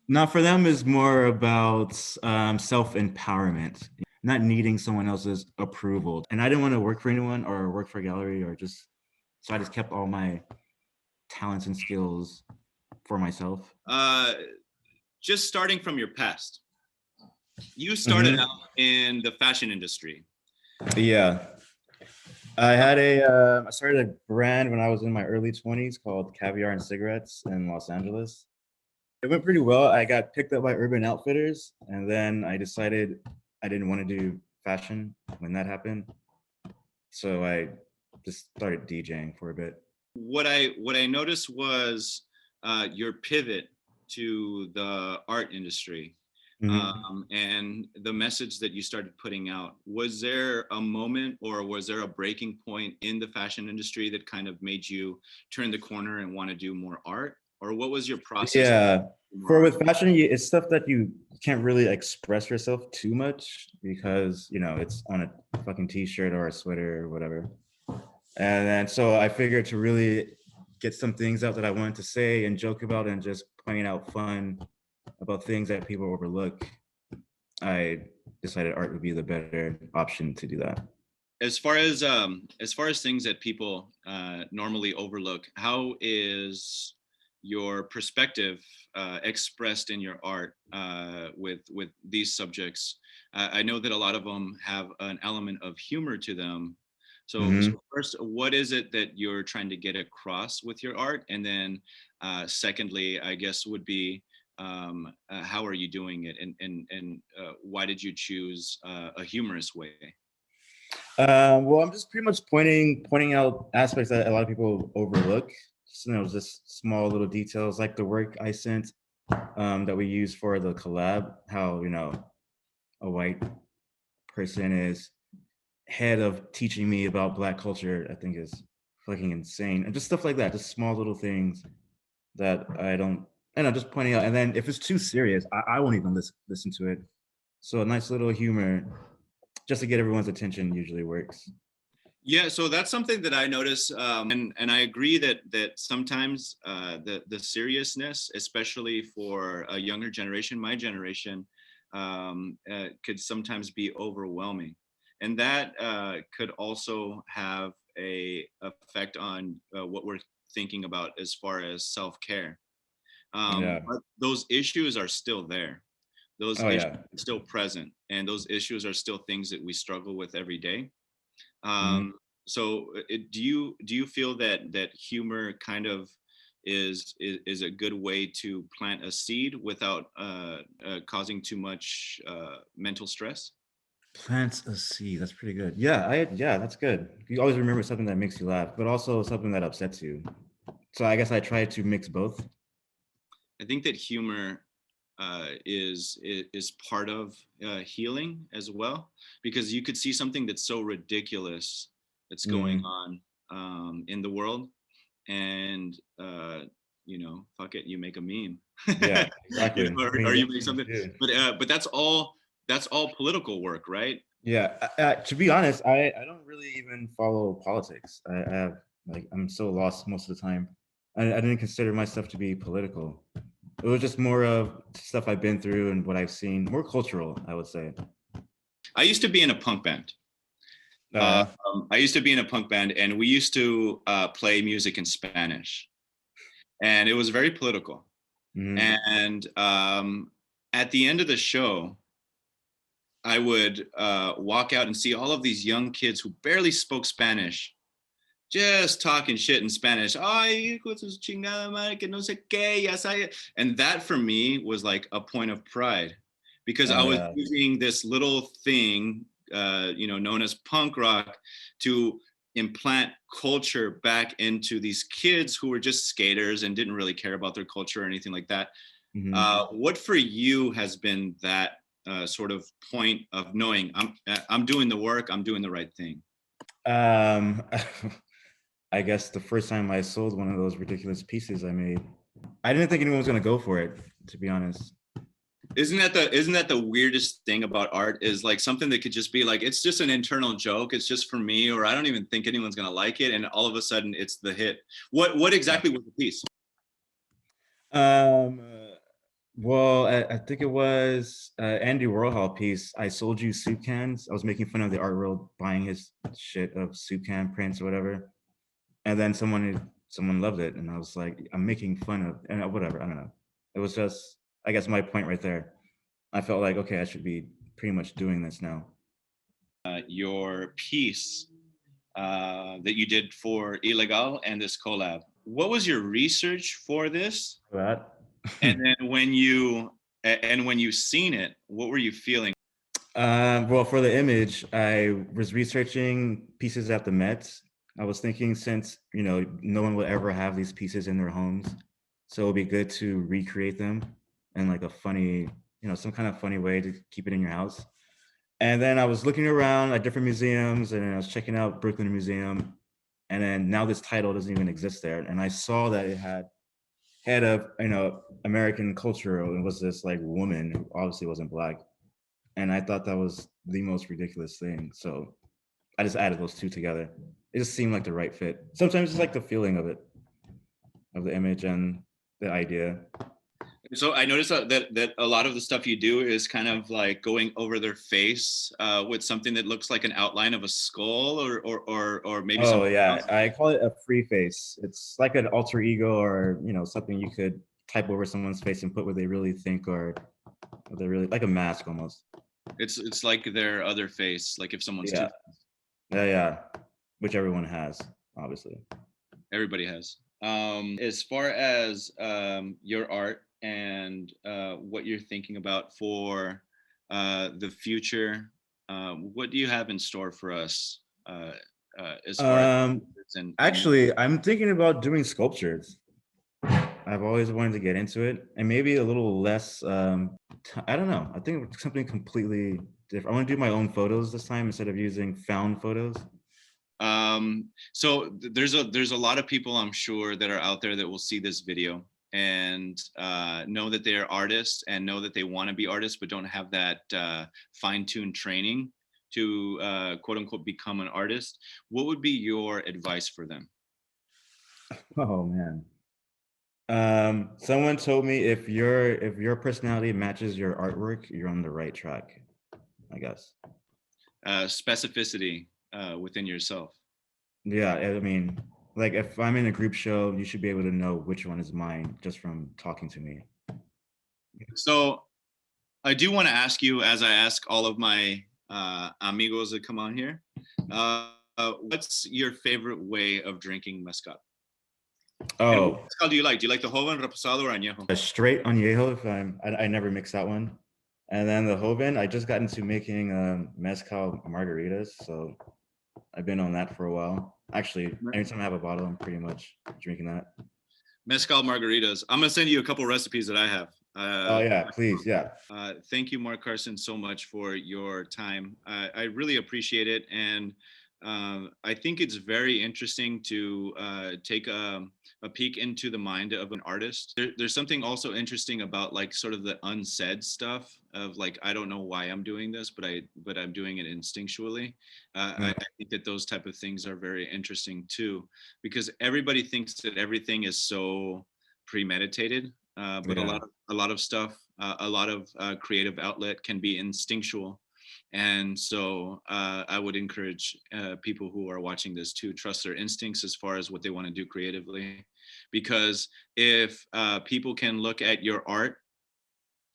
Now, for them is more about self-empowerment, not needing someone else's approval. And I didn't want to work for anyone or work for a gallery or just, so I just kept all my talents and skills for myself. Uh, just starting from your past, you started Mm-hmm. out in the fashion industry. Yeah. I started a brand when I was in my early 20s called Caviar and Cigarettes in Los Angeles. It went pretty well. I got picked up by Urban Outfitters, and then I decided I didn't want to do fashion when that happened. So I just started DJing for a bit. What I noticed was your pivot to the art industry, Mm-hmm. and the message that you started putting out. Was there a moment or was there a breaking point in the fashion industry that kind of made you turn the corner and want to do more art? Or what was your process to Yeah. do more For art? with fashion, it's stuff that you can't really express yourself too much because, it's on a fucking t-shirt or a sweater or whatever. And then so I figured to really get some things out that I wanted to say and joke about and just point out fun about things that people overlook, I decided art would be the better option to do that. As far as things that people normally overlook, how is your perspective expressed in your art with these subjects? I know that a lot of them have an element of humor to them. So Mm-hmm. first, what is it that you're trying to get across with your art? And then secondly, I guess would be how are you doing it, and why did you choose a humorous way? Well, I'm just pretty much pointing out aspects that a lot of people overlook. Just small little details like the work I sent that we used for the collab. How a white person is head of teaching me about Black culture. I think is fucking insane, and just stuff like that. Just small little things that I don't. And I'm just pointing out. And then if it's too serious, I won't even listen to it. So a nice little humor just to get everyone's attention usually works. Yeah, so that's something that I notice, and I agree that sometimes the seriousness, especially for a younger generation, my generation, could sometimes be overwhelming, and that could also have a effect on what we're thinking about as far as self care. Yeah. But those issues are still there. Those Oh issues yeah. are still present, and those issues are still things that we struggle with every day. Mm-hmm. Do you feel that humor kind of is a good way to plant a seed without causing too much mental stress? Plants a seed. That's pretty good. Yeah, that's good. You always remember something that makes you laugh, but also something that upsets you. So I guess I try to mix both. I think that humor is part of healing as well, because you could see something that's so ridiculous that's going Mm, on in the world, and fuck it, you make a meme. yeah, exactly. I Or mean, you what make can you something, do? but that's all political work, right? Yeah. To be honest, I don't really even follow politics. I have I'm so lost most of the time. I didn't consider myself to be political. It was just more of stuff I've been through and what I've seen, more cultural, I would say. I used to be in a punk band. Oh yeah. I used to be in a punk band, and we used to play music in Spanish, and it was very political. Mm-hmm. And at the end of the show, I would walk out and see all of these young kids who barely spoke Spanish, just talking shit in Spanish. Ay, hijo de su chingada madre, que no sé qué, ya sabe. And that for me was like a point of pride, because I Oh was yeah. using this little thing, known as punk rock, to implant culture back into these kids who were just skaters and didn't really care about their culture or anything like that. Mm-hmm. What for you has been that sort of point of knowing I'm doing the work, I'm doing the right thing? Um, I guess the first time I sold one of those ridiculous pieces I made, I didn't think anyone was gonna go for it, to be honest. Isn't that the weirdest thing about art, is like something that could just be like, it's just an internal joke, it's just for me, or I don't even think anyone's gonna like it, and all of a sudden it's the hit. What Yeah. exactly was the piece? Um, uh, Well, I think it was Andy Warhol piece. I sold you soup cans. I was making fun of the art world buying his shit of soup can prints or whatever, and then someone loved it, and I was like, I'm making fun of and whatever. I don't know. It was just, I guess, my point right there. I felt like, okay, I should be pretty much doing this now. Your piece that you did for Ilegal and this collab. What was your research for this? For that. And then when you seen it, what were you feeling? Well, for the image, I was researching pieces at the Met. I was thinking, since no one will ever have these pieces in their homes, so it'll be good to recreate them in like a funny, some kind of funny way to keep it in your house. And then I was looking around at different museums, and I was checking out Brooklyn Museum, and then now this title doesn't even exist there. And I saw that it had head of American culture, and was this like woman who obviously wasn't black. And I thought that was the most ridiculous thing. So I just added those two together. It just seemed like the right fit. Sometimes it's like the feeling of it, of the image and the idea. So I noticed that a lot of the stuff you do is kind of like going over their face with something that looks like an outline of a skull or maybe Oh something yeah, else. I call it a free face. It's like an alter ego, or something you could type over someone's face and put what they really think, or what they really like, a mask almost. It's like their other face, like if someone's Yeah, yeah, which everyone has, obviously. everybody has. As far as your art and what you're thinking about for the future, what do you have in store for us as far as Um, and Actually, I'm thinking about doing sculptures. I've always wanted to get into it, and maybe a little less. I don't know. I think something completely different. I want to do my own photos this time instead of using found photos. So there's a lot of people, I'm sure, that are out there that will see this video and know that they're artists and know that they want to be artists but don't have that fine-tuned training to quote unquote become an artist. What would be your advice for them? Oh man. Someone told me, if your personality matches your artwork, you're on the right track, I guess. Specificity within yourself. Yeah, I mean, like if I'm in a group show, you should be able to know which one is mine just from talking to me. So I do want to ask you, as I ask all of my amigos that come on here, what's your favorite way of drinking mezcal? And what Oh, mezcal do you like? Do you like the Joven, Reposado, or Añejo? a straight Añejo, if I never mix that one. And then the Joven, I just got into making mezcal margaritas, so I've been on that for a while. Actually, anytime I have a bottle, I'm pretty much drinking that. Mezcal margaritas. I'm gonna send you a couple recipes that I have. Oh yeah, please, yeah. Thank you, Mark Carson, so much for your time. I really appreciate it, and I think it's very interesting to take a peek into the mind of an artist. There's something also interesting about like sort of the unsaid stuff of like, I don't know why I'm doing this, but I'm doing it instinctually. I think that those type of things are very interesting too, because everybody thinks that everything is so premeditated, but Yeah. a lot of stuff, a lot of creative outlet can be instinctual. And so I would encourage people who are watching this to trust their instincts as far as what they want to do creatively. Because if people can look at your art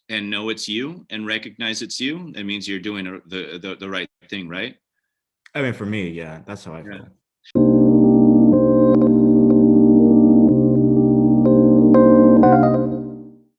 and know it's you and recognize it's you, that means you're doing the right thing, right? I mean, for me, yeah, that's how I Yeah. feel.